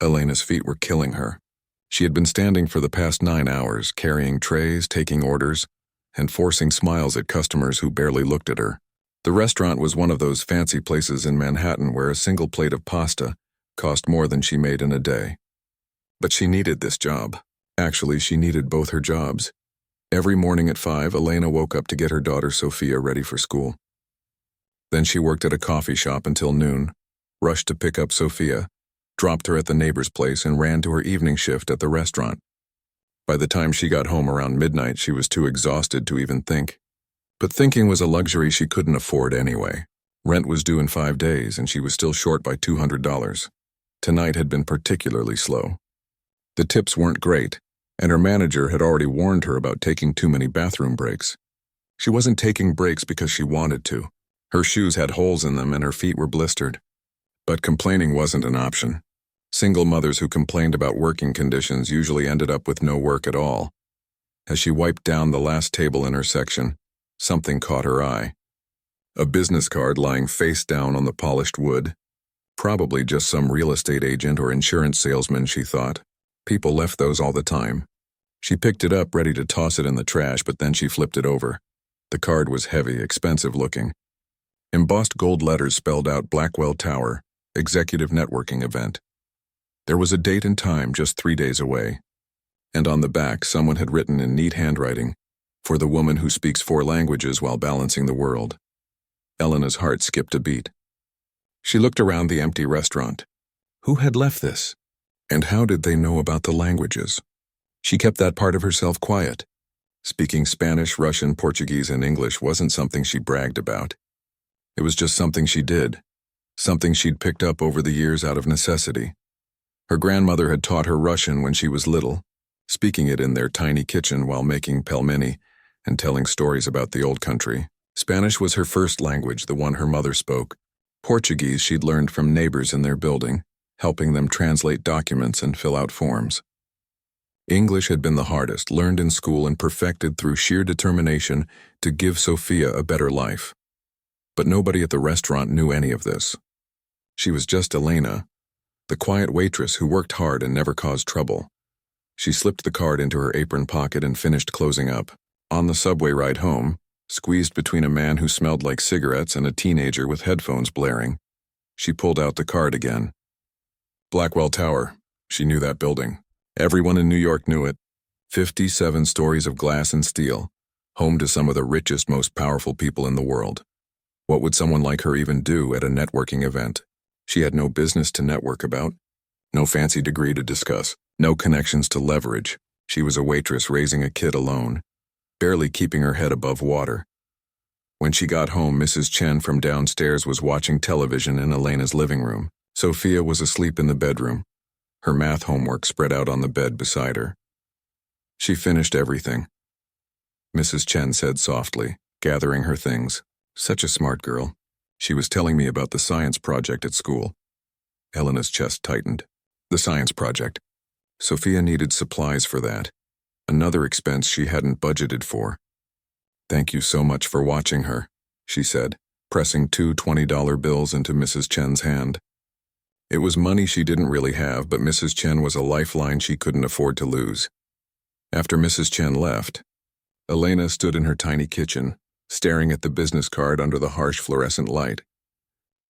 Elena's feet were killing her. She had been standing for the past 9 hours, carrying trays, taking orders, and forcing smiles at customers who barely looked at her. The restaurant was one of those fancy places in Manhattan where a single plate of pasta cost more than she made in a day. But she needed this job. Actually, she needed both her jobs. Every morning at 5, Elena woke up to get her daughter Sophia ready for school. Then she worked at a coffee shop until noon, rushed to pick up Sophia, dropped her at the neighbor's place, and ran to her evening shift at the restaurant. By the time she got home around midnight, she was too exhausted to even think. But thinking was a luxury she couldn't afford anyway. Rent was due in 5 days, and she was still short by $200. Tonight had been particularly slow. The tips weren't great, and her manager had already warned her about taking too many bathroom breaks. She wasn't taking breaks because she wanted to. Her shoes had holes in them and her feet were blistered. But complaining wasn't an option. Single mothers who complained about working conditions usually ended up with no work at all. As she wiped down the last table in her section, something caught her eye. A business card lying face down on the polished wood. Probably just some real estate agent or insurance salesman, she thought. People left those all the time. She picked it up, ready to toss it in the trash, but then she flipped it over. The card was heavy, expensive looking. Embossed gold letters spelled out Blackwell Tower, Executive Networking Event. There was a date and time just 3 days away. And on the back, someone had written in neat handwriting, "For the woman who speaks 4 languages while balancing the world." Elena's heart skipped a beat. She looked around the empty restaurant. Who had left this? And how did they know about the languages? She kept that part of herself quiet. Speaking Spanish, Russian, Portuguese, and English wasn't something she bragged about. It was just something she did, something she'd picked up over the years out of necessity. Her grandmother had taught her Russian when she was little, speaking it in their tiny kitchen while making pelmeni and telling stories about the old country. Spanish was her first language, the one her mother spoke. Portuguese she'd learned from neighbors in their building, helping them translate documents and fill out forms. English had been the hardest, learned in school and perfected through sheer determination to give Sophia a better life. But nobody at the restaurant knew any of this. She was just Elena, the quiet waitress who worked hard and never caused trouble. She slipped the card into her apron pocket and finished closing up. On the subway ride home, squeezed between a man who smelled like cigarettes and a teenager with headphones blaring, she pulled out the card again. Blackwell Tower. She knew that building. Everyone in New York knew it. 57 stories of glass and steel, home to some of the richest, most powerful people in the world. What would someone like her even do at a networking event? She had no business to network about, no fancy degree to discuss, no connections to leverage. She was a waitress raising a kid alone, barely keeping her head above water. When she got home, Mrs. Chen from downstairs was watching television in Elena's living room. Sophia was asleep in the bedroom, her math homework spread out on the bed beside her. She finished everything, Mrs. Chen said softly, gathering her things. Such a smart girl. She was telling me about the science project at school. Elena's chest tightened. The science project. Sophia needed supplies for that. Another expense she hadn't budgeted for. Thank you so much for watching her, she said, pressing 2 $20 bills into Mrs. Chen's hand. It was money she didn't really have, but Mrs. Chen was a lifeline she couldn't afford to lose. After Mrs. Chen left, Elena stood in her tiny kitchen, staring at the business card under the harsh fluorescent light.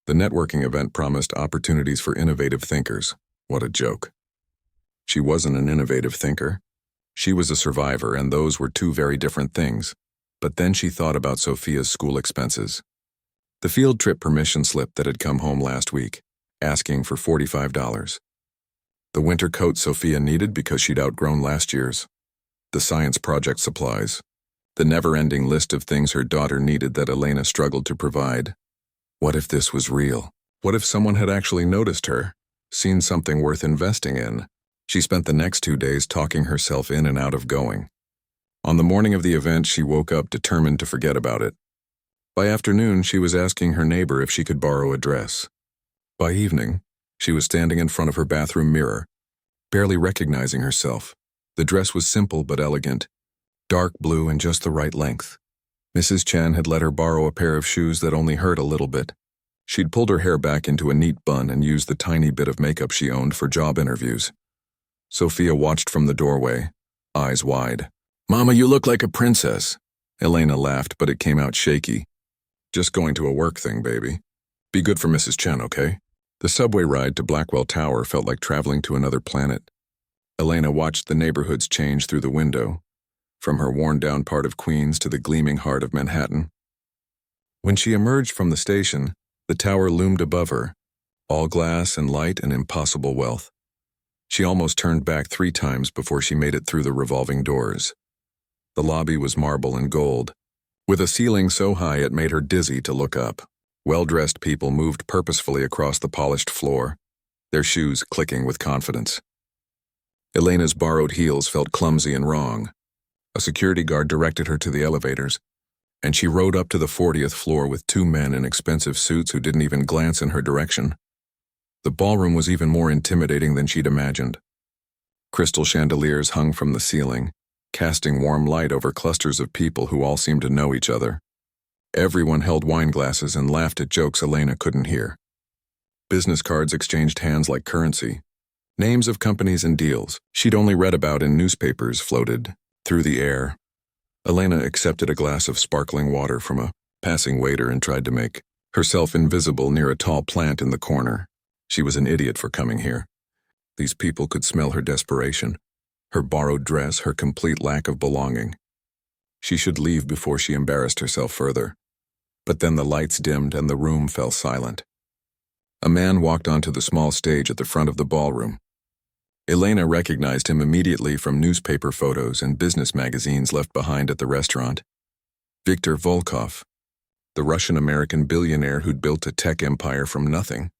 The networking event promised opportunities for innovative thinkers. What a joke. She wasn't an innovative thinker. She was a survivor, and those were 2 very different things. But then she thought about Sophia's school expenses. The field trip permission slip that had come home last week, asking for $45. The winter coat Sophia needed because she'd outgrown last year's. The science project supplies. The never-ending list of things her daughter needed that Elena struggled to provide. What if this was real? What if someone had actually noticed her, seen something worth investing in? She spent the next 2 days talking herself in and out of going. On the morning of the event, she woke up determined to forget about it. By afternoon, she was asking her neighbor if she could borrow a dress. By evening, she was standing in front of her bathroom mirror, barely recognizing herself. The dress was simple but elegant, dark blue and just the right length. Mrs. Chen had let her borrow a pair of shoes that only hurt a little bit. She'd pulled her hair back into a neat bun and used the tiny bit of makeup she owned for job interviews. Sophia watched from the doorway, eyes wide. "Mama, you look like a princess." Elena laughed, but it came out shaky. "Just going to a work thing, baby. Be good for Mrs. Chen, okay?" The subway ride to Blackwell Tower felt like traveling to another planet. Elena watched the neighborhoods change through the window, from her worn-down part of Queens to the gleaming heart of Manhattan. When she emerged from the station, the tower loomed above her, all glass and light and impossible wealth. She almost turned back 3 times before she made it through the revolving doors. The lobby was marble and gold, with a ceiling so high it made her dizzy to look up. Well-dressed people moved purposefully across the polished floor, their shoes clicking with confidence. Elena's borrowed heels felt clumsy and wrong. A security guard directed her to the elevators, and she rode up to the 40th floor with 2 men in expensive suits who didn't even glance in her direction. The ballroom was even more intimidating than she'd imagined. Crystal chandeliers hung from the ceiling, casting warm light over clusters of people who all seemed to know each other. Everyone held wine glasses and laughed at jokes Elena couldn't hear. Business cards exchanged hands like currency. Names of companies and deals she'd only read about in newspapers floated through the air. Elena accepted a glass of sparkling water from a passing waiter and tried to make herself invisible near a tall plant in the corner. She was an idiot for coming here. These people could smell her desperation, her borrowed dress, her complete lack of belonging. She should leave before she embarrassed herself further. But then the lights dimmed and the room fell silent. A man walked onto the small stage at the front of the ballroom. Elena recognized him immediately from newspaper photos and business magazines left behind at the restaurant. Viktor Volkov, the Russian-American billionaire who'd built a tech empire from nothing.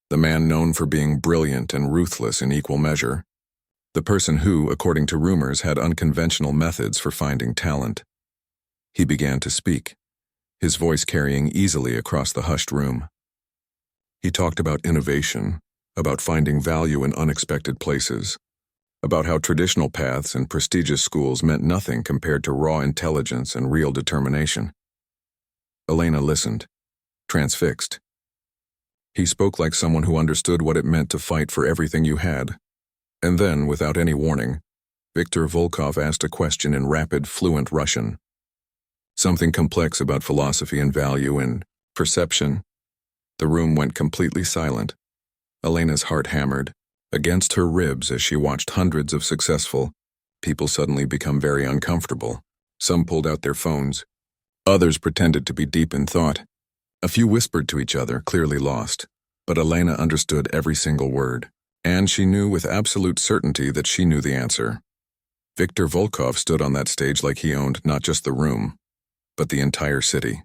The man known for being brilliant and ruthless in equal measure. The person who, according to rumors, had unconventional methods for finding talent. He began to speak, his voice carrying easily across the hushed room. He talked about innovation, about finding value in unexpected places, about how traditional paths and prestigious schools meant nothing compared to raw intelligence and real determination. Elena listened, transfixed. He spoke like someone who understood what it meant to fight for everything you had. And then, without any warning, Viktor Volkov asked a question in rapid, fluent Russian. Something complex about philosophy and value and perception. The room went completely silent. Elena's heart hammered against her ribs as she watched hundreds of successful people suddenly become very uncomfortable. Some pulled out their phones. Others pretended to be deep in thought. A few whispered to each other, clearly lost. But Elena understood every single word. And she knew with absolute certainty that she knew the answer. Viktor Volkov stood on that stage like he owned not just the room, but the entire city.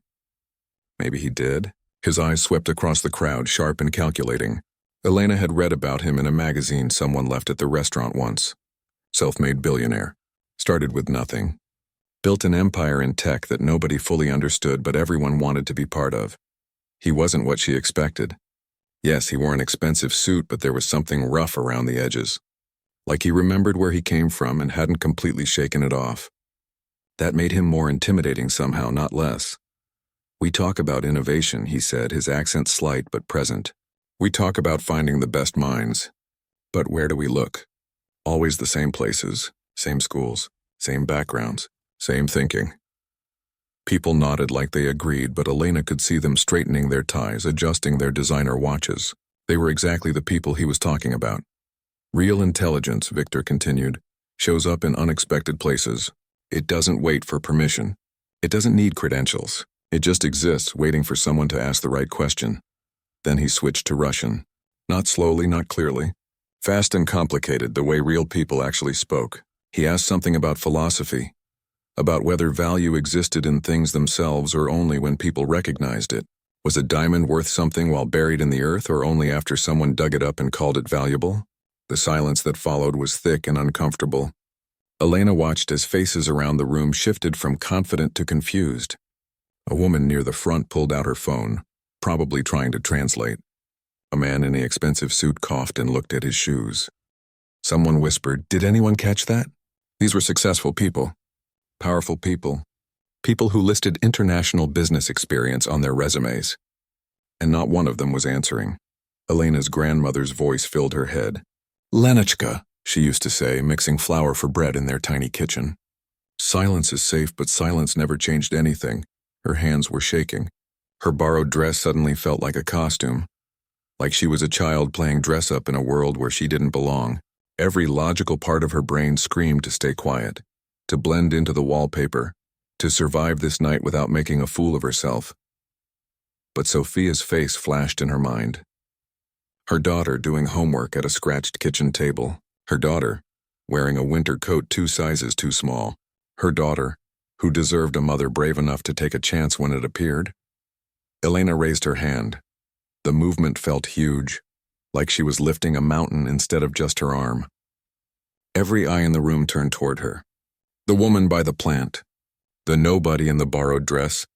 Maybe he did. His eyes swept across the crowd, sharp and calculating. Elena had read about him in a magazine someone left at the restaurant once. Self-made billionaire. Started with nothing. Built an empire in tech that nobody fully understood but everyone wanted to be part of. He wasn't what she expected. Yes, he wore an expensive suit, but there was something rough around the edges. Like he remembered where he came from and hadn't completely shaken it off. That made him more intimidating somehow, not less. "We talk about innovation," he said, his accent slight but present. "We talk about finding the best minds. But where do we look? Always the same places, same schools, same backgrounds, same thinking." People nodded like they agreed, but Elena could see them straightening their ties, adjusting their designer watches. They were exactly the people he was talking about. "Real intelligence," Viktor continued, "shows up in unexpected places. It doesn't wait for permission. It doesn't need credentials. It just exists, waiting for someone to ask the right question." Then he switched to Russian. Not slowly, not clearly. Fast and complicated, the way real people actually spoke. He asked something about philosophy. About whether value existed in things themselves or only when people recognized it. Was a diamond worth something while buried in the earth or only after someone dug it up and called it valuable? The silence that followed was thick and uncomfortable. Elena watched as faces around the room shifted from confident to confused. A woman near the front pulled out her phone, probably trying to translate. A man in the expensive suit coughed and looked at his shoes. Someone whispered, "Did anyone catch that?" These were successful people. Powerful people. People who listed international business experience on their resumes. and not one of them was answering. Elena's grandmother's voice filled her head. "Lenachka," she used to say, mixing flour for bread in their tiny kitchen. Silence is safe, but silence never changed anything. Her hands were shaking. Her borrowed dress suddenly felt like a costume, like she was a child playing dress-up in a world where she didn't belong. Every logical part of her brain screamed to stay quiet, to blend into the wallpaper, to survive this night without making a fool of herself. But Sophia's face flashed in her mind. Her daughter doing homework at a scratched kitchen table. Her daughter wearing a winter coat 2 sizes too small. Her daughter, who deserved a mother brave enough to take a chance when it appeared. Elena raised her hand. The movement felt huge, like she was lifting a mountain instead of just her arm. Every eye in the room turned toward her. The woman by the plant, the nobody in the borrowed dress,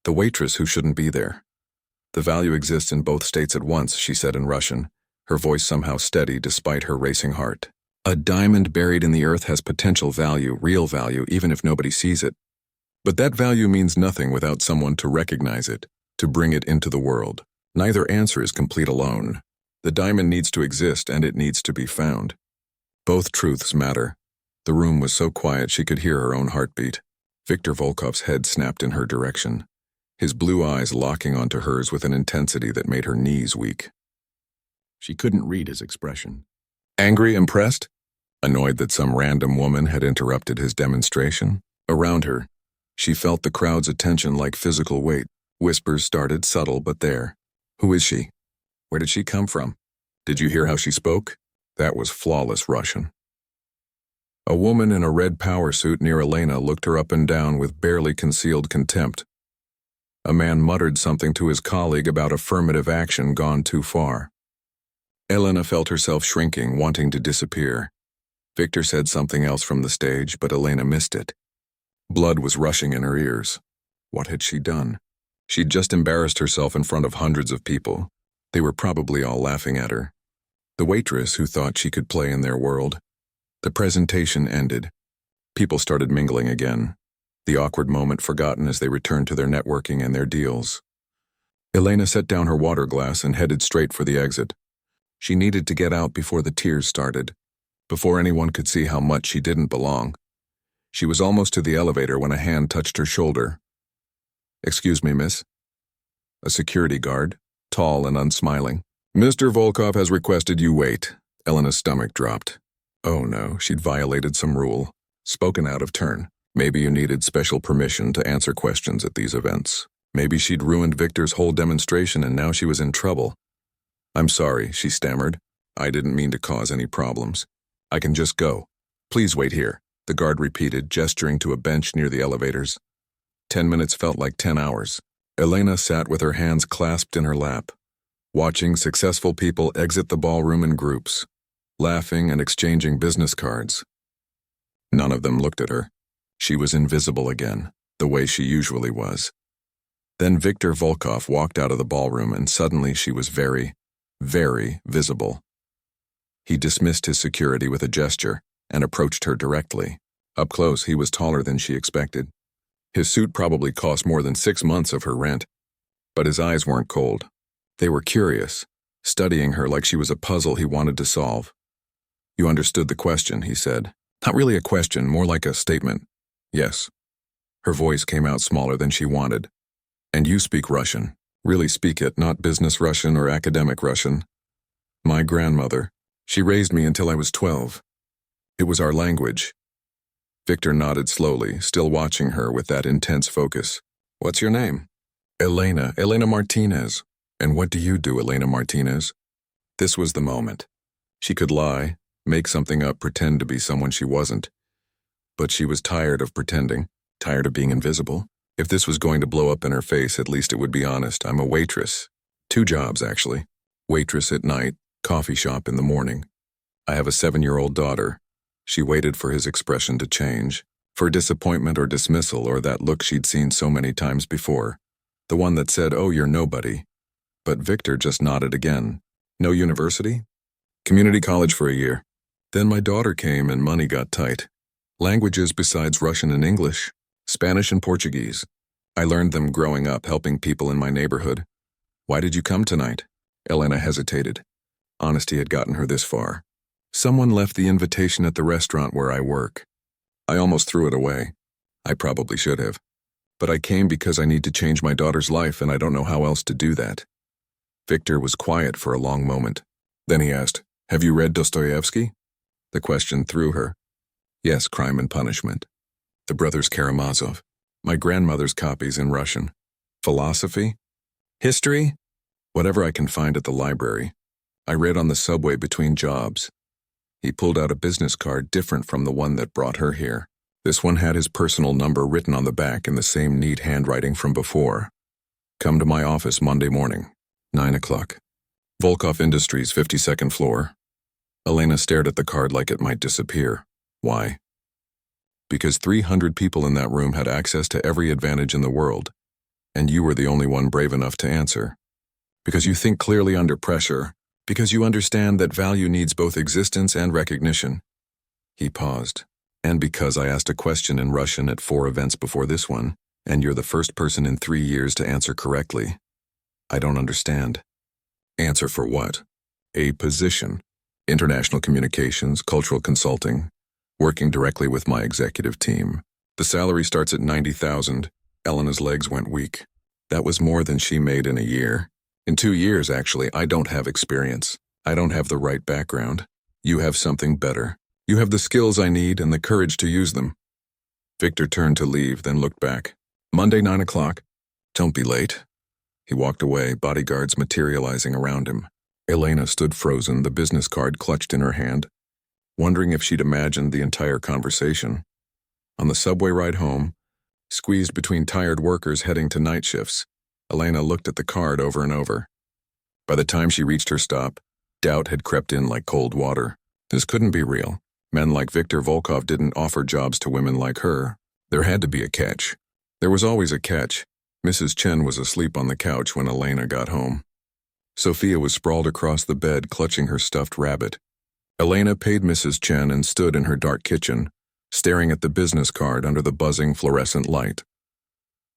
the waitress who shouldn't be there. "The value exists in both states at once," she said in Russian, her voice somehow steady despite her racing heart. "A diamond buried in the earth has potential value, real value, even if nobody sees it. But that value means nothing without someone to recognize it, to bring it into the world. Neither answer is complete alone. The diamond needs to exist and it needs to be found. Both truths matter." The room was so quiet she could hear her own heartbeat. Viktor Volkov's head snapped in her direction, his blue eyes locking onto hers with an intensity that made her knees weak. She couldn't read his expression. Angry, impressed? Annoyed that some random woman had interrupted his demonstration? Around her, she felt the crowd's attention like physical weight. Whispers started, subtle but there. "Who is she? Where did she come from? Did you hear how she spoke?" That was flawless Russian. A woman in a red power suit near Elena looked her up and down with barely concealed contempt. A man muttered something to his colleague about affirmative action gone too far. Elena felt herself shrinking, wanting to disappear. Victor said something else from the stage, but Elena missed it. Blood was rushing in her ears. What had she done? She'd just embarrassed herself in front of hundreds of people. They were probably all laughing at her. The waitress who thought she could play in their world. The presentation ended. People started mingling again, the awkward moment forgotten as they returned to their networking and their deals. Elena set down her water glass and headed straight for the exit. She needed to get out before the tears started, before anyone could see how much she didn't belong. She was almost to the elevator when a hand touched her shoulder. "Excuse me, miss." A security guard, tall and unsmiling. "Mr. Volkov has requested you wait." Elena's stomach dropped. Oh no, she'd violated some rule, spoken out of turn. Maybe you needed special permission to answer questions at these events. Maybe she'd ruined Victor's whole demonstration and now she was in trouble. "I'm sorry," she stammered. "I didn't mean to cause any problems. I can just go. Please wait here," the guard repeated, gesturing to a bench near the elevators. 10 minutes felt like 10 hours. Elena sat with her hands clasped in her lap, watching successful people exit the ballroom in groups, laughing and exchanging business cards. None of them looked at her. She was invisible again, the way she usually was. Then Viktor Volkov walked out of the ballroom and suddenly she was very, very visible. He dismissed his security with a gesture and approached her directly. Up close, he was taller than she expected. His suit probably cost more than 6 months of her rent, but his eyes weren't cold. They were curious, studying her like she was a puzzle he wanted to solve. "You understood the question," he said. "Not really a question, more like a statement." "Yes." Her voice came out smaller than she wanted. "And you speak Russian. Really speak it, not business Russian or academic Russian." "My grandmother. She raised me until I was 12. It was our language." Victor nodded slowly, still watching her with that intense focus. "What's your name?" Elena Martinez." "And what do you do, Elena Martinez?" This was the moment. She could lie, make something up, pretend to be someone she wasn't. But she was tired of pretending, tired of being invisible. If this was going to blow up in her face, at least it would be honest. "I'm a waitress. 2 jobs, actually. Waitress at night, coffee shop in the morning. I have a 7-year-old daughter." She waited for his expression to change, for disappointment or dismissal or that look she'd seen so many times before, the one that said, "Oh, you're nobody." But Victor just nodded again. "No university?" "Community college for a year. Then my daughter came and money got tight. Languages besides Russian and English, Spanish and Portuguese. I learned them growing up helping people in my neighborhood. Why did you come tonight? Elena hesitated. Honesty had gotten her this far. Someone left the invitation at the restaurant where I work. I almost threw it away. I probably should have. But I came because I need to change my daughter's life and I don't know how else to do that. Victor was quiet for a long moment. Then he asked, "Have you read Dostoevsky?" The question threw her. Yes, Crime and Punishment. The Brothers Karamazov. My grandmother's copies in Russian. Philosophy? History? Whatever I can find at the library. I read on the subway between jobs. He pulled out a business card different from the one that brought her here. This one had his personal number written on the back in the same neat handwriting from before. Come to my office Monday morning, 9 o'clock. Volkov Industries, 52nd floor. Elena stared at the card like it might disappear. Why? Because 300 people in that room had access to every advantage in the world, and you were the only one brave enough to answer. Because you think clearly under pressure, because you understand that value needs both existence and recognition. He paused. And because I asked a question in Russian at 4 events before this one, and you're the first person in 3 years to answer correctly. I don't understand. Answer for what? A position. International communications, cultural consulting, working directly with my executive team. The salary starts at $90,000. Elena's legs went weak. That was more than she made in a year. In 2 years, actually. I don't have experience. I don't have the right background. You have something better. You have the skills I need and the courage to use them. Victor turned to leave, then looked back. Monday, 9 o'clock. Don't be late. He walked away, bodyguards materializing around him. Elena stood frozen, the business card clutched in her hand, wondering if she'd imagined the entire conversation. On the subway ride home, squeezed between tired workers heading to night shifts, Elena looked at the card over and over. By the time she reached her stop, doubt had crept in like cold water. This couldn't be real. Men like Viktor Volkov didn't offer jobs to women like her. There had to be a catch. There was always a catch. Mrs. Chen was asleep on the couch when Elena got home. Sophia was sprawled across the bed, clutching her stuffed rabbit. Elena paid Mrs. Chen and stood in her dark kitchen, staring at the business card under the buzzing fluorescent light.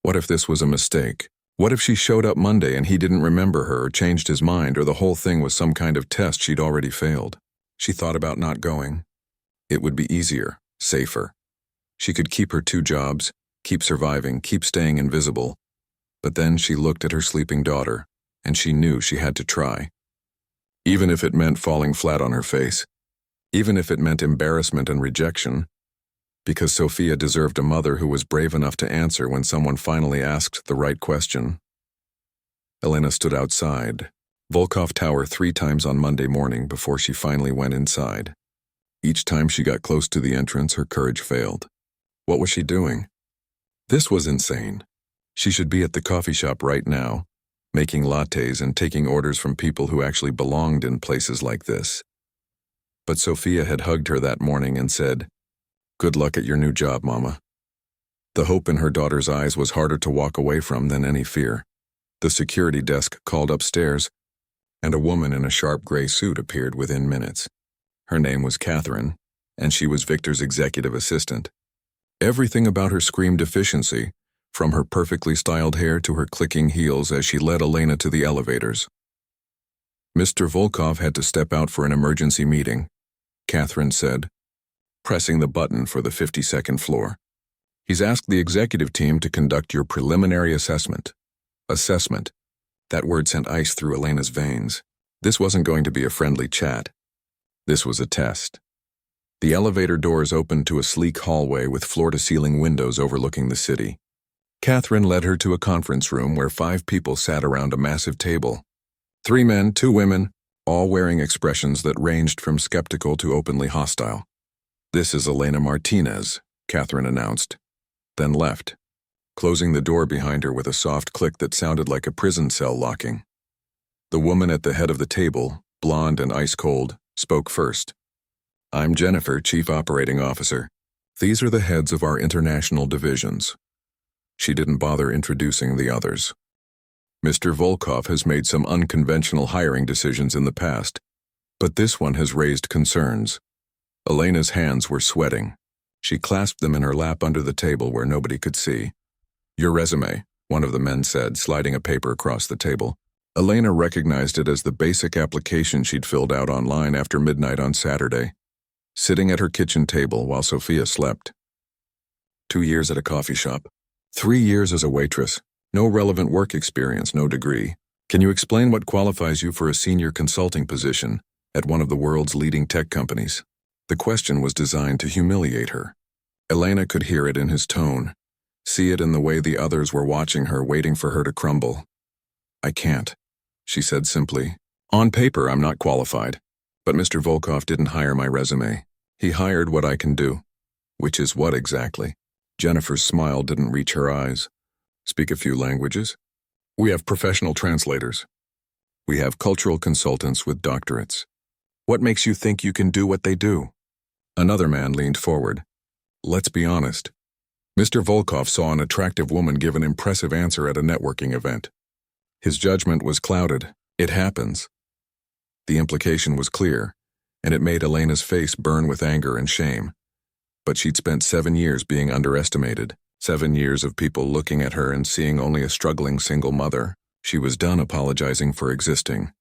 What if this was a mistake? What if she showed up Monday and he didn't remember her or changed his mind, or the whole thing was some kind of test she'd already failed? She thought about not going. It would be easier, safer. She could keep her 2 jobs, keep surviving, keep staying invisible. But then she looked at her sleeping daughter, and she knew she had to try. Even if it meant falling flat on her face. Even if it meant embarrassment and rejection. Because Sophia deserved a mother who was brave enough to answer when someone finally asked the right question. Elena stood outside, Volkov Tower 3 times on Monday morning before she finally went inside. Each time she got close to the entrance, her courage failed. What was she doing? This was insane. She should be at the coffee shop right now, making lattes and taking orders from people who actually belonged in places like this. But Sophia had hugged her that morning and said, "Good luck at your new job, Mama." The hope in her daughter's eyes was harder to walk away from than any fear. The security desk called upstairs, and a woman in a sharp gray suit appeared within minutes. Her name was Catherine, and she was Victor's executive assistant. Everything about her screamed efficiency, from her perfectly styled hair to her clicking heels as she led Elena to the elevators. Mr. Volkov had to step out for an emergency meeting, Catherine said, pressing the button for the 52nd floor. He's asked the executive team to conduct your preliminary assessment. Assessment. That word sent ice through Elena's veins. This wasn't going to be a friendly chat. This was a test. The elevator doors opened to a sleek hallway with floor-to-ceiling windows overlooking the city. Catherine led her to a conference room where 5 people sat around a massive table. 3 men, 2 women, all wearing expressions that ranged from skeptical to openly hostile. "This is Elena Martinez," Catherine announced, then left, closing the door behind her with a soft click that sounded like a prison cell locking. The woman at the head of the table, blonde and ice-cold, spoke first. "I'm Jennifer, Chief Operating Officer. These are the heads of our international divisions." She didn't bother introducing the others. "Mr. Volkov has made some unconventional hiring decisions in the past, but this one has raised concerns." Elena's hands were sweating. She clasped them in her lap under the table where nobody could see. "Your resume," one of the men said, sliding a paper across the table. Elena recognized it as the basic application she'd filled out online after midnight on Saturday, sitting at her kitchen table while Sophia slept. 2 years at a coffee shop. 3 years as a waitress. No relevant work experience, no degree. Can you explain what qualifies you for a senior consulting position at one of the world's leading tech companies? The question was designed to humiliate her. Elena could hear it in his tone, see it in the way the others were watching her, waiting for her to crumble. I can't, she said simply. On paper, I'm not qualified, but Mr. Volkov didn't hire my resume. He hired what I can do. Which is what exactly? Jennifer's smile didn't reach her eyes. Speak a few languages? We have professional translators. We have cultural consultants with doctorates. What makes you think you can do what they do? Another man leaned forward. Let's be honest. Mr. Volkov saw an attractive woman give an impressive answer at a networking event. His judgment was clouded. It happens. The implication was clear, and it made Elena's face burn with anger and shame. But she'd spent 7 years being underestimated, 7 years of people looking at her and seeing only a struggling single mother. She was done apologizing for existing.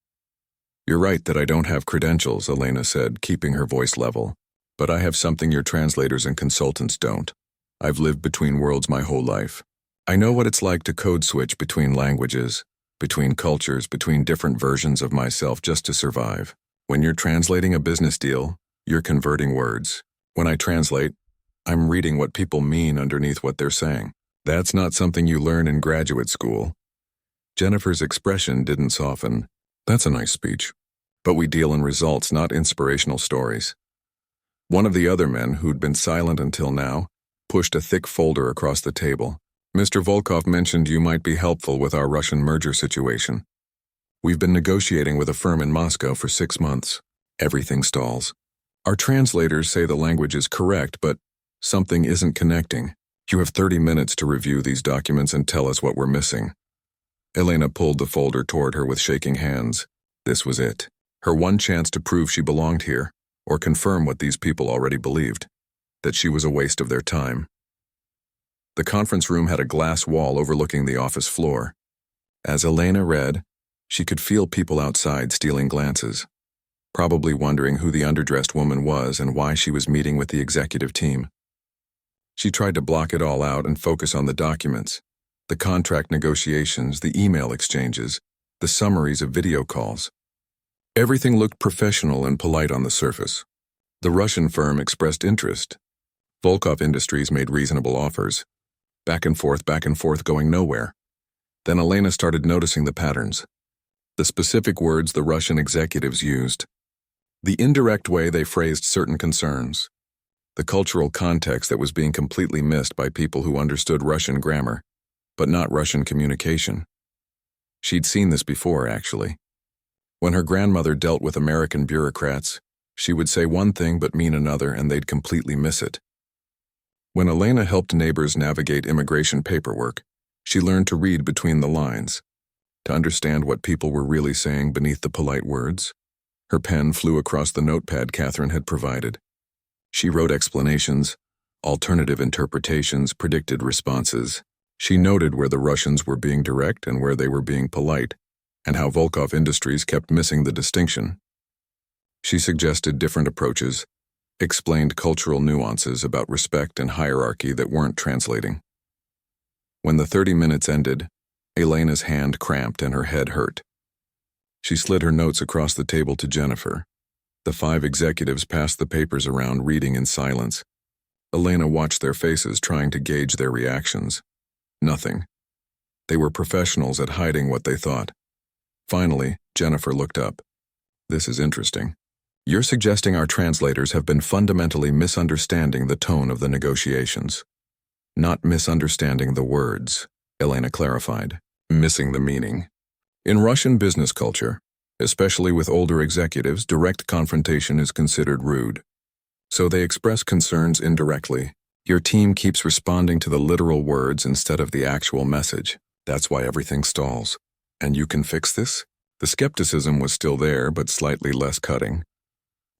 You're right that I don't have credentials, Elena said, keeping her voice level. But I have something your translators and consultants don't. I've lived between worlds my whole life. I know what it's like to code switch between languages, between cultures, between different versions of myself just to survive. When you're translating a business deal, you're converting words. When I translate, I'm reading what people mean underneath what they're saying. That's not something you learn in graduate school. Jennifer's expression didn't soften. That's a nice speech. But we deal in results, not inspirational stories. One of the other men, who'd been silent until now, pushed a thick folder across the table. Mr. Volkov mentioned you might be helpful with our Russian merger situation. We've been negotiating with a firm in Moscow for 6 months. Everything stalls. Our translators say the language is correct, but something isn't connecting. You have 30 minutes to review these documents and tell us what we're missing. Elena pulled the folder toward her with shaking hands. This was it. Her one chance to prove she belonged here, or confirm what these people already believed, that she was a waste of their time. The conference room had a glass wall overlooking the office floor. As Elena read, she could feel people outside stealing glances, probably wondering who the underdressed woman was and why she was meeting with the executive team. She tried to block it all out and focus on the documents, the contract negotiations, the email exchanges, the summaries of video calls. Everything looked professional and polite on the surface. The Russian firm expressed interest. Volkov Industries made reasonable offers. Back and forth, going nowhere. Then Elena started noticing the patterns. The specific words the Russian executives used. The indirect way they phrased certain concerns. The cultural context that was being completely missed by people who understood Russian grammar, but not Russian communication. She'd seen this before, actually. When her grandmother dealt with American bureaucrats, she would say one thing but mean another, and they'd completely miss it. When Elena helped neighbors navigate immigration paperwork, she learned to read between the lines, to understand what people were really saying beneath the polite words. Her pen flew across the notepad Catherine had provided. She wrote explanations, alternative interpretations, predicted responses. She noted where the Russians were being direct and where they were being polite, and how Volkov Industries kept missing the distinction. She suggested different approaches, explained cultural nuances about respect and hierarchy that weren't translating. When the 30 minutes ended, Elena's hand cramped and her head hurt. She slid her notes across the table to Jennifer. The 5 executives passed the papers around, reading in silence. Elena watched their faces, trying to gauge their reactions. Nothing. They were professionals at hiding what they thought. Finally, Jennifer looked up. This is interesting. You're suggesting our translators have been fundamentally misunderstanding the tone of the negotiations. Not misunderstanding the words, Elena clarified. Missing the meaning. In Russian business culture, especially with older executives, direct confrontation is considered rude. So they express concerns indirectly. Your team keeps responding to the literal words instead of the actual message. That's why everything stalls. And you can fix this? The skepticism was still there, but slightly less cutting.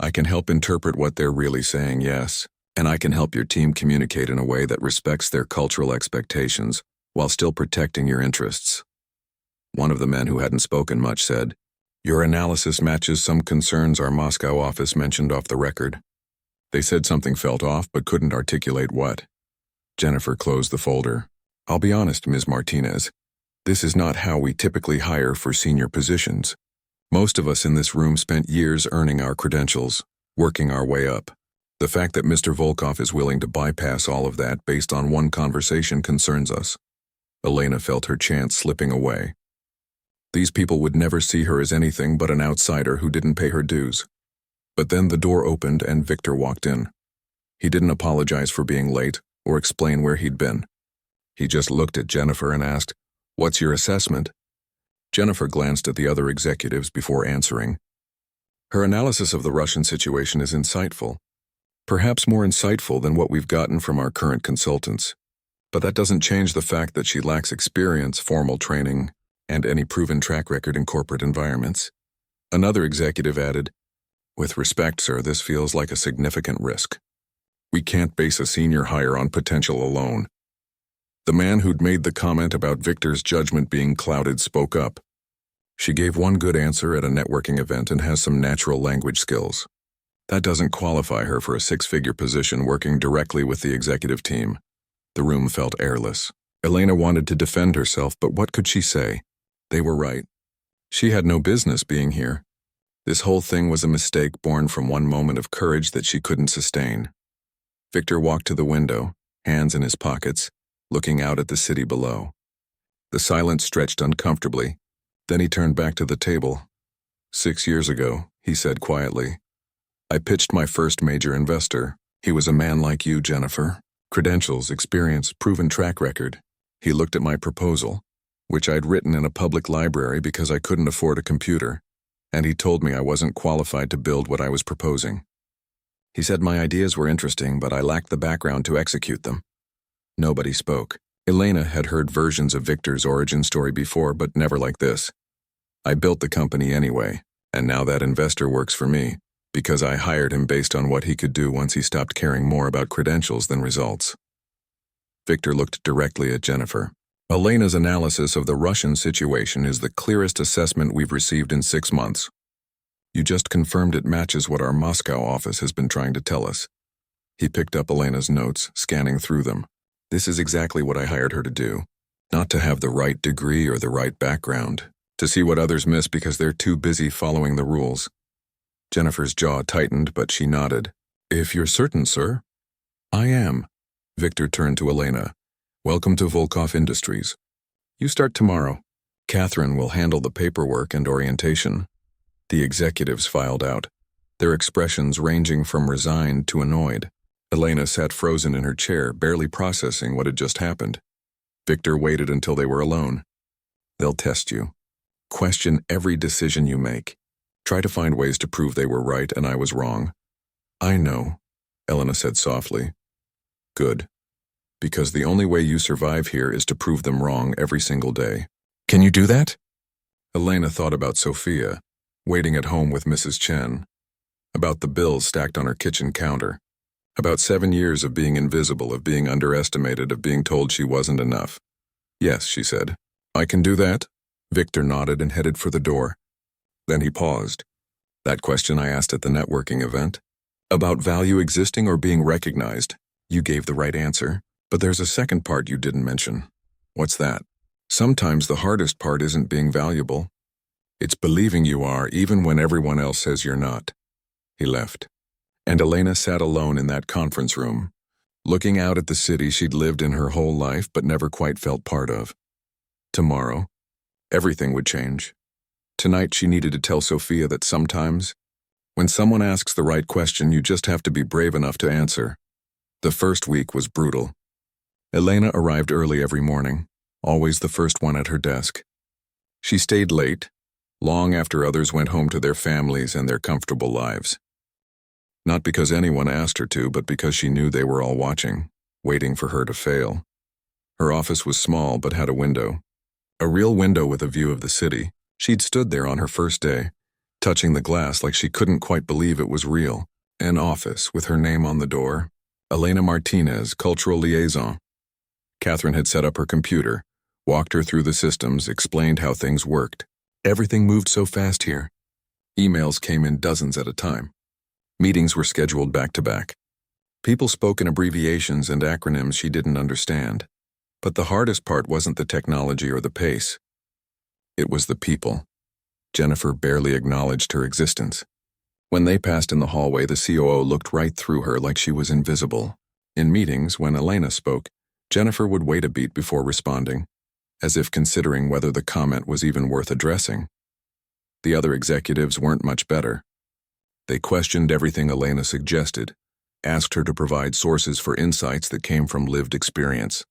I can help interpret what they're really saying, yes. And I can help your team communicate in a way that respects their cultural expectations while still protecting your interests. One of the men who hadn't spoken much said, "Your analysis matches some concerns our Moscow office mentioned off the record." They said something felt off but couldn't articulate what. Jennifer closed the folder. "I'll be honest, Ms. Martinez. This is not how we typically hire for senior positions. Most of us in this room spent years earning our credentials, working our way up. The fact that Mr. Volkov is willing to bypass all of that based on one conversation concerns us." Elena felt her chance slipping away. These people would never see her as anything but an outsider who didn't pay her dues. But then the door opened and Victor walked in. He didn't apologize for being late or explain where he'd been. He just looked at Jennifer and asked, "What's your assessment?" Jennifer glanced at the other executives before answering. Her analysis of the Russian situation is insightful, perhaps more insightful than what we've gotten from our current consultants. But that doesn't change the fact that she lacks experience, formal training, and any proven track record in corporate environments. Another executive added, "With respect, sir, this feels like a significant risk. We can't base a senior hire on potential alone." The man who'd made the comment about Victor's judgment being clouded spoke up. "She gave one good answer at a networking event and has some natural language skills. That doesn't qualify her for a six-figure position working directly with the executive team." The room felt airless. Elena wanted to defend herself, but what could she say? They were right. She had no business being here. This whole thing was a mistake born from one moment of courage that she couldn't sustain. Victor walked to the window, hands in his pockets, looking out at the city below. The silence stretched uncomfortably. Then he turned back to the table. 6 years ago, he said quietly, "I pitched my first major investor. He was a man like you, Jennifer. Credentials, experience, proven track record." He looked at my proposal, which I'd written in a public library because I couldn't afford a computer, and he told me I wasn't qualified to build what I was proposing. He said my ideas were interesting, but I lacked the background to execute them. Nobody spoke. Elena had heard versions of Victor's origin story before, but never like this. "I built the company anyway, and now that investor works for me, because I hired him based on what he could do once he stopped caring more about credentials than results." Victor looked directly at Jennifer. "Elena's analysis of the Russian situation is the clearest assessment we've received in 6 months. You just confirmed it matches what our Moscow office has been trying to tell us." He picked up Elena's notes, scanning through them. "This is exactly what I hired her to do. Not to have the right degree or the right background, to see what others miss because they're too busy following the rules." Jennifer's jaw tightened, but she nodded. "If you're certain, sir." "I am." Victor turned to Elena. "Welcome to Volkov Industries. You start tomorrow. Catherine will handle the paperwork and orientation." The executives filed out, their expressions ranging from resigned to annoyed. Elena sat frozen in her chair, barely processing what had just happened. Victor waited until they were alone. "They'll test you. Question every decision you make. Try to find ways to prove they were right and I was wrong." "I know," Elena said softly. "Good. Because the only way you survive here is to prove them wrong every single day." "Can you do that?" Elena thought about Sophia, waiting at home with Mrs. Chen, about the bills stacked on her kitchen counter, about 7 years of being invisible, of being underestimated, of being told she wasn't enough. "Yes," she said. "I can do that." Victor nodded and headed for the door. Then he paused. "That question I asked at the networking event, about value existing or being recognized, you gave the right answer. But there's a second part you didn't mention." "What's that?" "Sometimes the hardest part isn't being valuable. It's believing you are even when everyone else says you're not." He left. And Elena sat alone in that conference room, looking out at the city she'd lived in her whole life but never quite felt part of. Tomorrow, everything would change. Tonight she needed to tell Sophia that sometimes, when someone asks the right question, you just have to be brave enough to answer. The first week was brutal. Elena arrived early every morning, always the first one at her desk. She stayed late, long after others went home to their families and their comfortable lives. Not because anyone asked her to, but because she knew they were all watching, waiting for her to fail. Her office was small but had a window. A real window with a view of the city. She'd stood there on her first day, touching the glass like she couldn't quite believe it was real. An office with her name on the door. Elena Martinez, Cultural Liaison. Catherine had set up her computer, walked her through the systems, explained how things worked. Everything moved so fast here. Emails came in dozens at a time. Meetings were scheduled back to back. People spoke in abbreviations and acronyms she didn't understand. But the hardest part wasn't the technology or the pace. It was the people. Jennifer barely acknowledged her existence. When they passed in the hallway, the COO looked right through her like she was invisible. In meetings, when Elena spoke, Jennifer would wait a beat before responding, as if considering whether the comment was even worth addressing. The other executives weren't much better. They questioned everything Elena suggested, asked her to provide sources for insights that came from lived experience.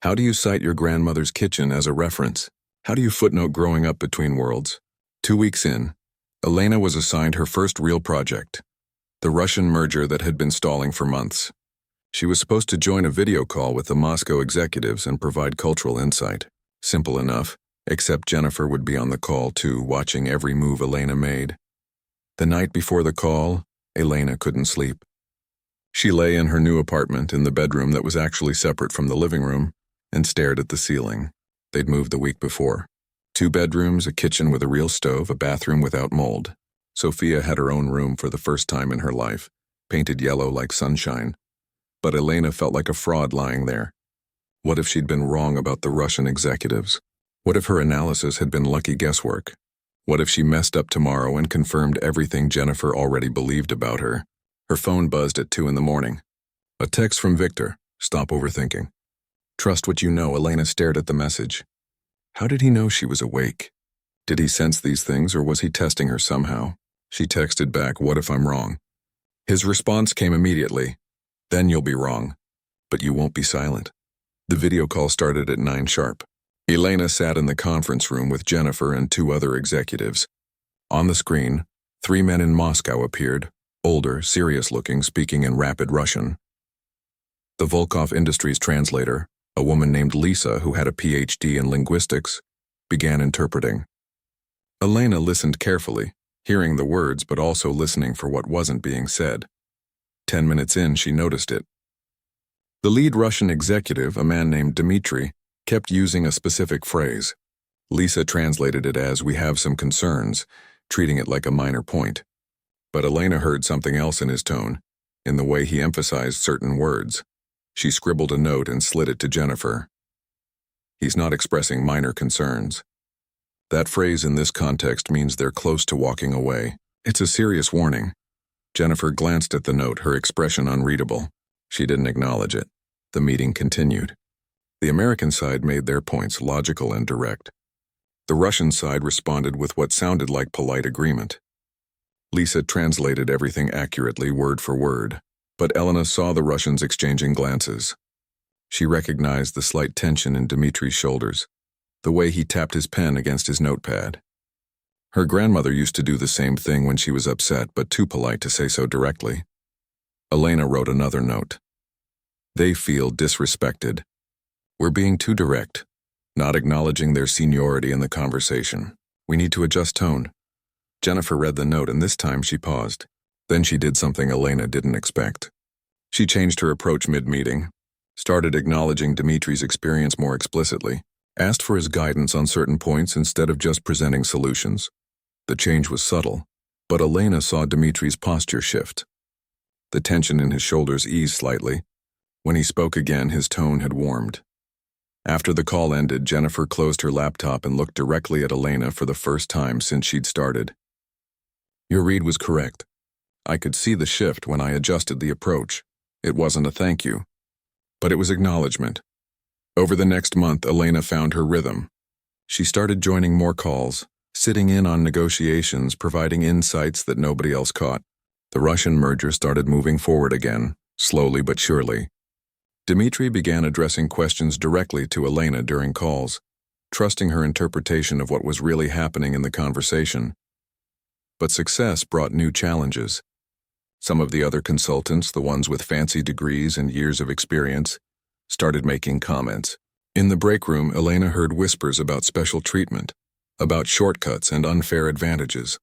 How do you cite your grandmother's kitchen as a reference? How do you footnote growing up between worlds? 2 weeks in, Elena was assigned her first real project, the Russian merger that had been stalling for months. She was supposed to join a video call with the Moscow executives and provide cultural insight. Simple enough, except Jennifer would be on the call too, watching every move Elena made. The night before the call, Elena couldn't sleep. She lay in her new apartment in the bedroom that was actually separate from the living room and stared at the ceiling. They'd moved the week before. 2 bedrooms, a kitchen with a real stove, a bathroom without mold. Sophia had her own room for the first time in her life, painted yellow like sunshine. But Elena felt like a fraud lying there. What if she'd been wrong about the Russian executives? What if her analysis had been lucky guesswork? What if she messed up tomorrow and confirmed everything Jennifer already believed about her? Her phone buzzed at 2 in the morning. A text from Victor. Stop overthinking. Trust what you know. Elena stared at the message. How did he know she was awake? Did he sense these things, or was he testing her somehow? She texted back, what if I'm wrong? His response came immediately. Then you'll be wrong. But you won't be silent. The video call started at 9 sharp. Elena sat in the conference room with Jennifer and 2 other executives. On the screen, 3 men in Moscow appeared, older, serious-looking, speaking in rapid Russian. The Volkov Industries translator, a woman named Lisa who had a PhD in linguistics, began interpreting. Elena listened carefully, hearing the words but also listening for what wasn't being said. 10 minutes in, she noticed it. The lead Russian executive, a man named Dmitry, kept using a specific phrase. Lisa translated it as, we have some concerns, treating it like a minor point. But Elena heard something else in his tone, in the way he emphasized certain words. She scribbled a note and slid it to Jennifer. He's not expressing minor concerns. That phrase in this context means they're close to walking away. It's a serious warning. Jennifer glanced at the note, her expression unreadable. She didn't acknowledge it. The meeting continued. The American side made their points logical and direct. The Russian side responded with what sounded like polite agreement. Lisa translated everything accurately, word for word. But Elena saw the Russians exchanging glances. She recognized the slight tension in Dmitry's shoulders, the way he tapped his pen against his notepad. Her grandmother used to do the same thing when she was upset, but too polite to say so directly. Elena wrote another note. They feel disrespected. We're being too direct, not acknowledging their seniority in the conversation. We need to adjust tone. Jennifer read the note, and this time she paused. Then she did something Elena didn't expect. She changed her approach mid-meeting, started acknowledging Dmitry's experience more explicitly, asked for his guidance on certain points instead of just presenting solutions. The change was subtle, but Elena saw Dmitry's posture shift. The tension in his shoulders eased slightly. When he spoke again, his tone had warmed. After the call ended, Jennifer closed her laptop and looked directly at Elena for the first time since she'd started. Your read was correct. I could see the shift when I adjusted the approach. It wasn't a thank you, but it was acknowledgement. Over the next month, Elena found her rhythm. She started joining more calls, sitting in on negotiations, providing insights that nobody else caught. The Russian merger started moving forward again, slowly but surely. Dmitry began addressing questions directly to Elena during calls, trusting her interpretation of what was really happening in the conversation. But success brought new challenges. Some of the other consultants, the ones with fancy degrees and years of experience, started making comments. In the break room, Elena heard whispers about special treatment, about shortcuts and unfair advantages.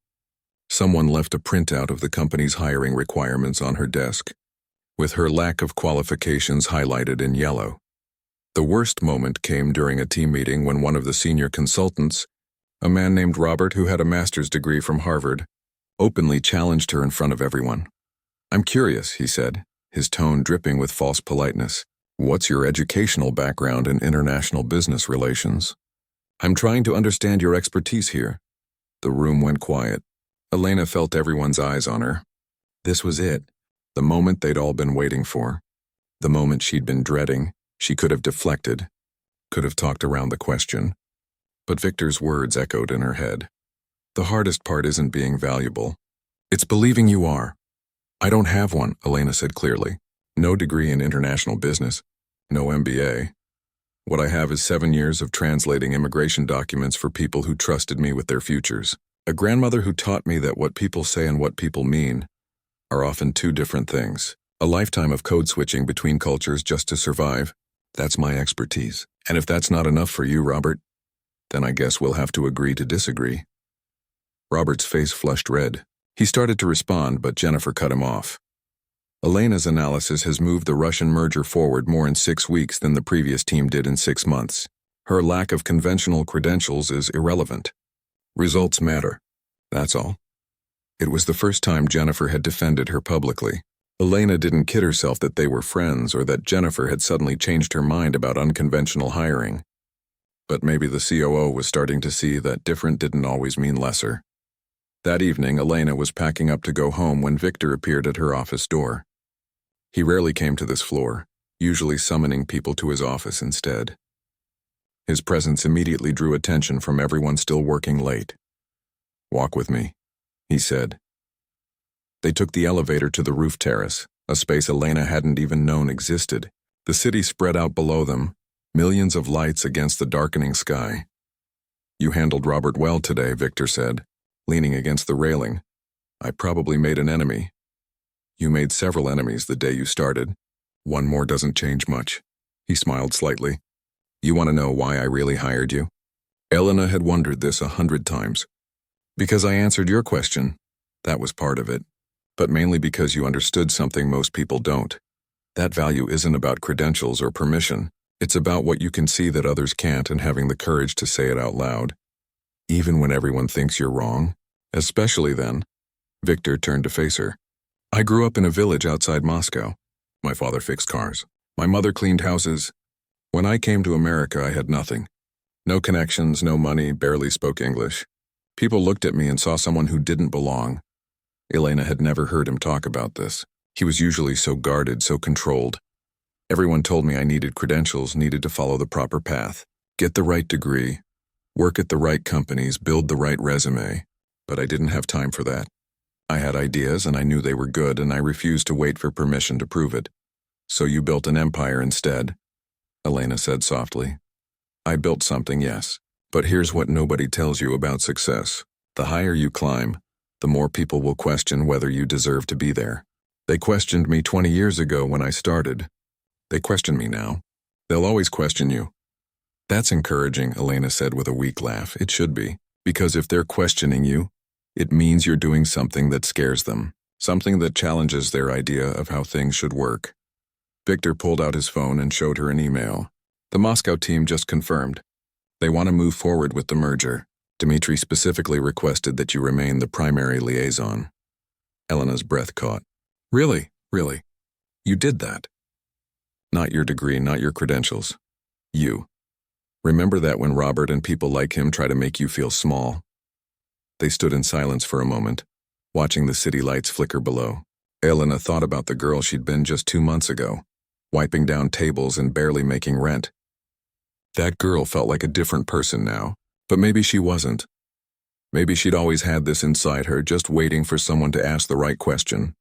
Someone left a printout of the company's hiring requirements on her desk, with her lack of qualifications highlighted in yellow. The worst moment came during a team meeting when one of the senior consultants, a man named Robert who had a master's degree from Harvard, openly challenged her in front of everyone. "I'm curious," he said, his tone dripping with false politeness. "What's your educational background in international business relations? I'm trying to understand your expertise here." The room went quiet. Elena felt everyone's eyes on her. This was it, the moment they'd all been waiting for. The moment she'd been dreading. She could have deflected, could have talked around the question. But Victor's words echoed in her head. "The hardest part isn't being valuable. It's believing you are." "I don't have one," Elena said clearly. "No degree in international business. No MBA. What I have is 7 years of translating immigration documents for people who trusted me with their futures. A grandmother who taught me that what people say and what people mean are often two different things. A lifetime of code switching between cultures just to survive. That's my expertise. And if that's not enough for you, Robert, then I guess we'll have to agree to disagree." Robert's face flushed red. He started to respond, but Jennifer cut him off. "Elena's analysis has moved the Russian merger forward more in 6 weeks than the previous team did in 6 months. Her lack of conventional credentials is irrelevant. Results matter. That's all." It was the first time Jennifer had defended her publicly. Elena didn't kid herself that they were friends or that Jennifer had suddenly changed her mind about unconventional hiring. But maybe the COO was starting to see that different didn't always mean lesser. That evening, Elena was packing up to go home when Victor appeared at her office door. He rarely came to this floor, usually summoning people to his office instead. His presence immediately drew attention from everyone still working late. "Walk with me," he said. They took the elevator to the roof terrace, a space Elena hadn't even known existed. The city spread out below them, millions of lights against the darkening sky. "You handled Robert well today," Victor said, leaning against the railing. "I probably made an enemy." "You made several enemies the day you started. One more doesn't change much." He smiled slightly. "You want to know why I really hired you?" Elena had wondered this 100 times. "Because I answered your question. That was part of it. But mainly because you understood something most people don't. That value isn't about credentials or permission. It's about what you can see that others can't and having the courage to say it out loud. Even when everyone thinks you're wrong. Especially then." Victor turned to face her. "I grew up in a village outside Moscow. My father fixed cars. My mother cleaned houses. When I came to America, I had nothing. No connections, no money, barely spoke English. People looked at me and saw someone who didn't belong." Elena had never heard him talk about this. He was usually so guarded, so controlled. "Everyone told me I needed credentials, needed to follow the proper path, get the right degree, work at the right companies, build the right resume. But I didn't have time for that. I had ideas and I knew they were good and I refused to wait for permission to prove it. So you built an empire instead," Elena said softly. "I built something, yes. But here's what nobody tells you about success. The higher you climb, the more people will question whether you deserve to be there. They questioned me 20 years ago when I started. They question me now. They'll always question you." "That's encouraging," Elena said with a weak laugh. "It should be. Because if they're questioning you, it means you're doing something that scares them, something that challenges their idea of how things should work." Victor pulled out his phone and showed her an email. "The Moscow team just confirmed. They want to move forward with the merger. Dmitry specifically requested that you remain the primary liaison." Elena's breath caught. Really? You did that?" "Not your degree, not your credentials. You. Remember that when Robert and people like him try to make you feel small?" They stood in silence for a moment, watching the city lights flicker below. Elena thought about the girl she'd been just 2 months ago, wiping down tables and barely making rent. That girl felt like a different person now, but maybe she wasn't. Maybe she'd always had this inside her, just waiting for someone to ask the right question.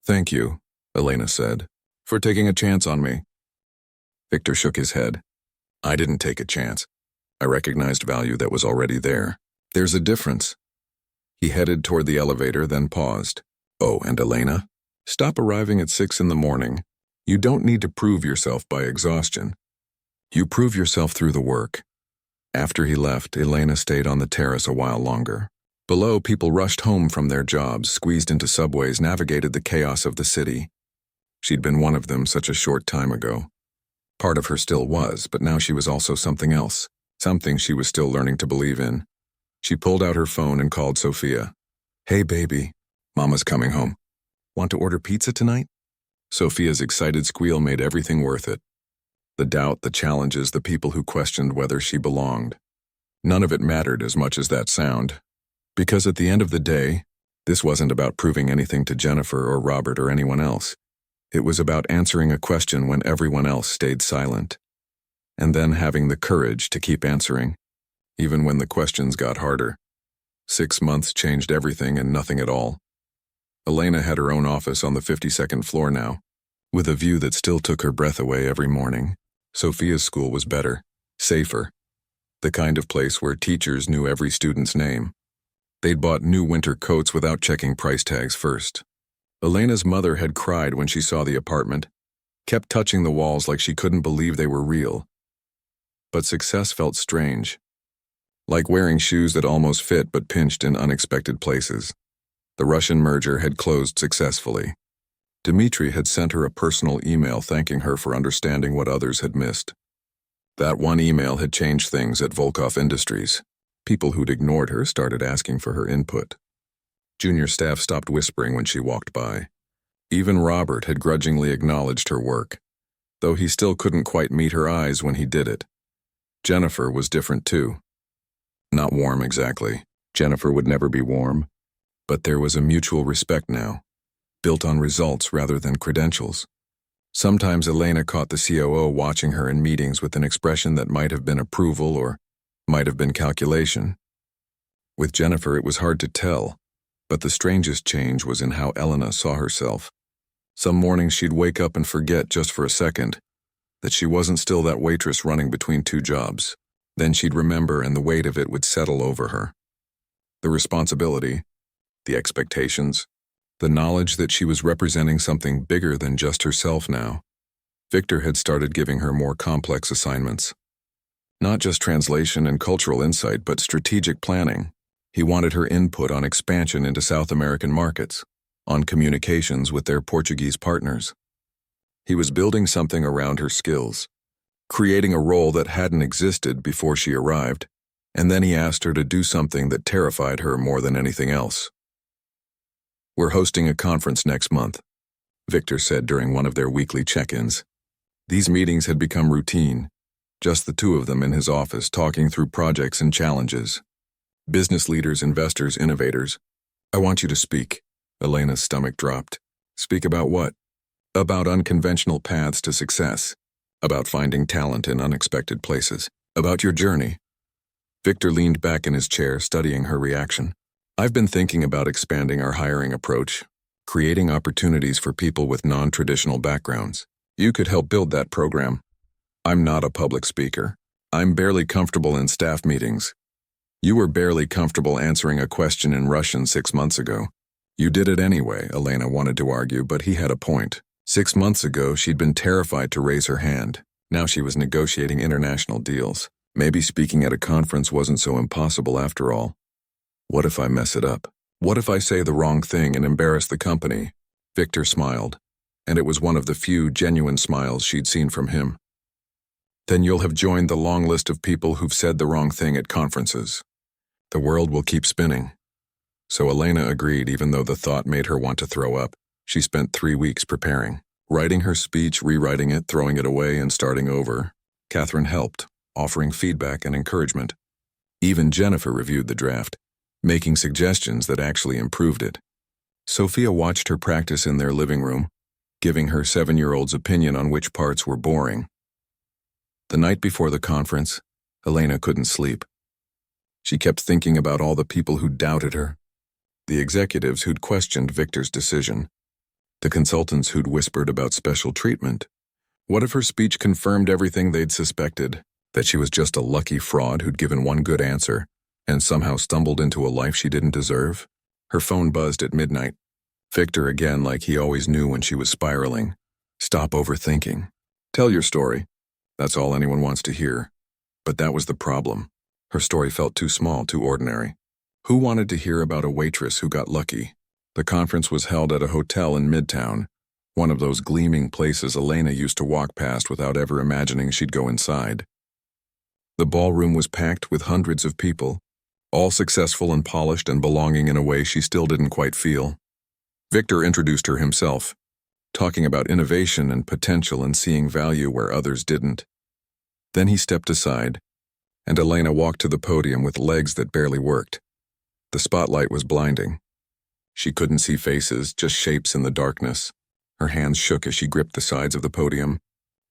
"Thank you," Elena said, "for taking a chance on me." Victor shook his head. "I didn't take a chance. I recognized value that was already there. There's a difference." He headed toward the elevator, then paused. "Oh, and Elena, stop arriving at 6 in the morning. You don't need to prove yourself by exhaustion. You prove yourself through the work." After he left, Elena stayed on the terrace a while longer. Below, people rushed home from their jobs, squeezed into subways, navigated the chaos of the city. She'd been one of them such a short time ago. Part of her still was, but now she was also something else, something she was still learning to believe in. She pulled out her phone and called Sophia. "Hey, baby. Mama's coming home. Want to order pizza tonight?" Sophia's excited squeal made everything worth it. The doubt, the challenges, the people who questioned whether she belonged. None of it mattered as much as that sound. Because at the end of the day, this wasn't about proving anything to Jennifer or Robert or anyone else. It was about answering a question when everyone else stayed silent. And then having the courage to keep answering, even when the questions got harder. 6 months changed everything and nothing at all. Elena had her own office on the 52nd floor now, with a view that still took her breath away every morning. Sophia's school was better, safer, the kind of place where teachers knew every student's name. They'd bought new winter coats without checking price tags first. Elena's mother had cried when she saw the apartment, kept touching the walls like she couldn't believe they were real. But success felt strange, like wearing shoes that almost fit but pinched in unexpected places. The Russian merger had closed successfully. Dmitry had sent her a personal email thanking her for understanding what others had missed. That one email had changed things at Volkov Industries. People who'd ignored her started asking for her input. Junior staff stopped whispering when she walked by. Even Robert had grudgingly acknowledged her work, though he still couldn't quite meet her eyes when he did it. Jennifer was different too. Not warm exactly. Jennifer would never be warm. But there was a mutual respect now, built on results rather than credentials. Sometimes Elena caught the COO watching her in meetings with an expression that might have been approval or might have been calculation. With Jennifer, it was hard to tell, but the strangest change was in how Elena saw herself. Some mornings she'd wake up and forget just for a second that she wasn't still that waitress running between 2 jobs. Then she'd remember and the weight of it would settle over her. The responsibility, the expectations, the knowledge that she was representing something bigger than just herself now. Victor had started giving her more complex assignments. Not just translation and cultural insight, but strategic planning. He wanted her input on expansion into South American markets, on communications with their Portuguese partners. He was building something around her skills, creating a role that hadn't existed before she arrived, and then he asked her to do something that terrified her more than anything else. "We're hosting a conference next month," Victor said during one of their weekly check-ins. These meetings had become routine, just the 2 of them in his office talking through projects and challenges. Business leaders, investors, innovators. "I want you to speak." Elena's stomach dropped. "Speak about what?" "About unconventional paths to success. About finding talent in unexpected places. About your journey." Victor leaned back in his chair, studying her reaction. "I've been thinking about expanding our hiring approach, creating opportunities for people with non-traditional backgrounds. You could help build that program." "I'm not a public speaker. I'm barely comfortable in staff meetings." "You were barely comfortable answering a question in Russian 6 months ago." "You did it anyway," Elena wanted to argue, but he had a point. 6 months ago, she'd been terrified to raise her hand. Now she was negotiating international deals. Maybe speaking at a conference wasn't so impossible after all. What if I mess it up? What if I say the wrong thing and embarrass the company? Victor smiled, and it was one of the few genuine smiles she'd seen from him. "Then you'll have joined the long list of people who've said the wrong thing at conferences. The world will keep spinning." So Elena agreed, even though the thought made her want to throw up. She spent 3 weeks preparing, writing her speech, rewriting it, throwing it away, and starting over. Catherine helped, offering feedback and encouragement. Even Jennifer reviewed the draft, making suggestions that actually improved it. Sophia watched her practice in their living room, giving her 7-year-old's opinion on which parts were boring. The night before the conference, Elena couldn't sleep. She kept thinking about all the people who doubted her, the executives who'd questioned Victor's decision, the consultants who'd whispered about special treatment. What if her speech confirmed everything they'd suspected, that she was just a lucky fraud who'd given one good answer and somehow stumbled into a life she didn't deserve? Her phone buzzed at midnight. Victor again, like he always knew when she was spiraling. "Stop overthinking. Tell your story. That's all anyone wants to hear." But that was the problem. Her story felt too small, too ordinary. Who wanted to hear about a waitress who got lucky? The conference was held at a hotel in Midtown, one of those gleaming places Elena used to walk past without ever imagining she'd go inside. The ballroom was packed with hundreds of people, all successful and polished and belonging in a way she still didn't quite feel. Victor introduced her himself, talking about innovation and potential and seeing value where others didn't. Then he stepped aside, and Elena walked to the podium with legs that barely worked. The spotlight was blinding. She couldn't see faces, just shapes in the darkness. Her hands shook as she gripped the sides of the podium.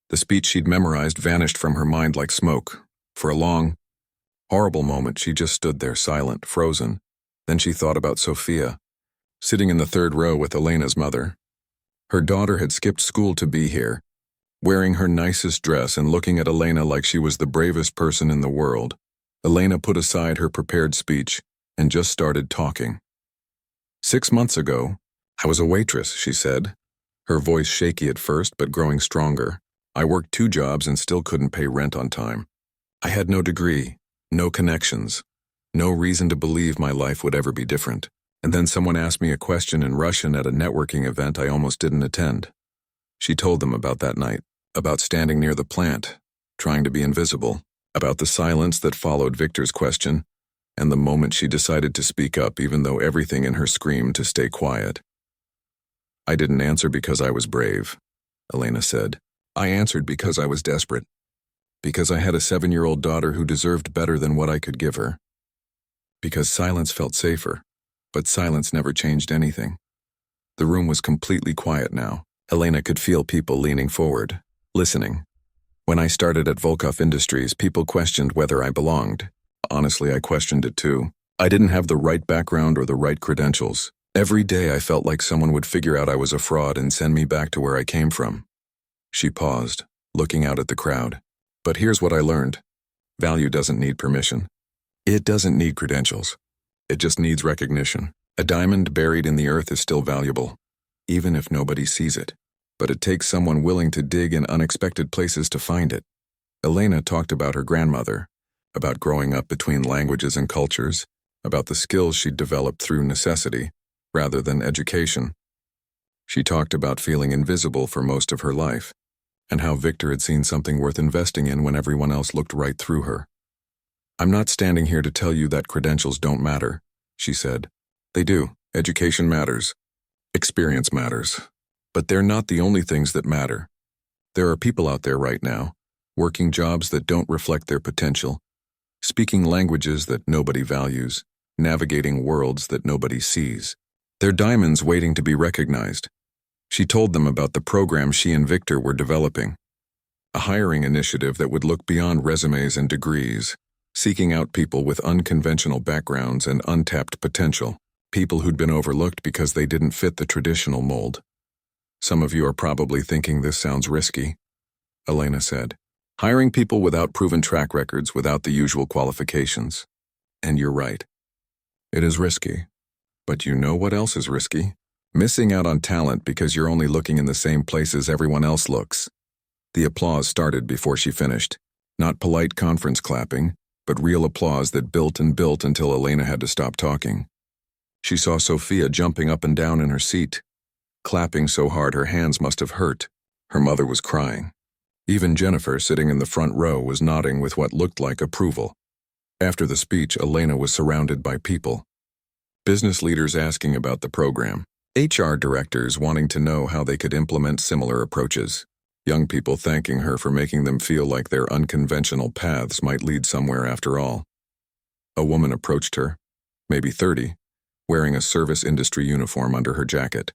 The speech she'd memorized vanished from her mind like smoke. For a long, horrible moment, she just stood there, silent, frozen. Then she thought about Sophia, sitting in the third row with Elena's mother. Her daughter had skipped school to be here, wearing her nicest dress and looking at Elena like she was the bravest person in the world. Elena put aside her prepared speech and just started talking. 6 months ago, I was a waitress, she said, her voice shaky at first but growing stronger. I worked 2 jobs and still couldn't pay rent on time. I had no degree, no connections, no reason to believe my life would ever be different. And then someone asked me a question in Russian at a networking event I almost didn't attend. She told them about that night, about standing near the plant, trying to be invisible, about the silence that followed Victor's question, and the moment she decided to speak up even though everything in her screamed to stay quiet. I didn't answer because I was brave, Elena said. I answered because I was desperate. Because I had a 7-year-old daughter who deserved better than what I could give her. Because silence felt safer, but silence never changed anything. The room was completely quiet now. Elena could feel people leaning forward, listening. When I started at Volkov Industries, people questioned whether I belonged. Honestly, I questioned it too. I didn't have the right background or the right credentials. Every day I felt like someone would figure out I was a fraud and send me back to where I came from. She paused, looking out at the crowd. But here's what I learned. Value doesn't need permission. It doesn't need credentials. It just needs recognition. A diamond buried in the earth is still valuable, even if nobody sees it. But it takes someone willing to dig in unexpected places to find it. Elena talked about her grandmother, about growing up between languages and cultures, about the skills she'd developed through necessity, rather than education. She talked about feeling invisible for most of her life, and how Victor had seen something worth investing in when everyone else looked right through her. I'm not standing here to tell you that credentials don't matter, she said. They do. Education matters. Experience matters. But they're not the only things that matter. There are people out there right now, working jobs that don't reflect their potential, speaking languages that nobody values, navigating worlds that nobody sees. They're diamonds waiting to be recognized. She told them about the program she and Victor were developing, a hiring initiative that would look beyond resumes and degrees, seeking out people with unconventional backgrounds and untapped potential, people who'd been overlooked because they didn't fit the traditional mold. Some of you are probably thinking this sounds risky, Elena said. Hiring people without proven track records, without the usual qualifications. And you're right. It is risky. But you know what else is risky? Missing out on talent because you're only looking in the same places everyone else looks. The applause started before she finished. Not polite conference clapping, but real applause that built and built until Elena had to stop talking. She saw Sophia jumping up and down in her seat, clapping so hard her hands must have hurt. Her mother was crying. Even Jennifer, sitting in the front row, was nodding with what looked like approval. After the speech, Elena was surrounded by people. Business leaders asking about the program. HR directors wanting to know how they could implement similar approaches. Young people thanking her for making them feel like their unconventional paths might lead somewhere after all. A woman approached her, maybe 30, wearing a service industry uniform under her jacket.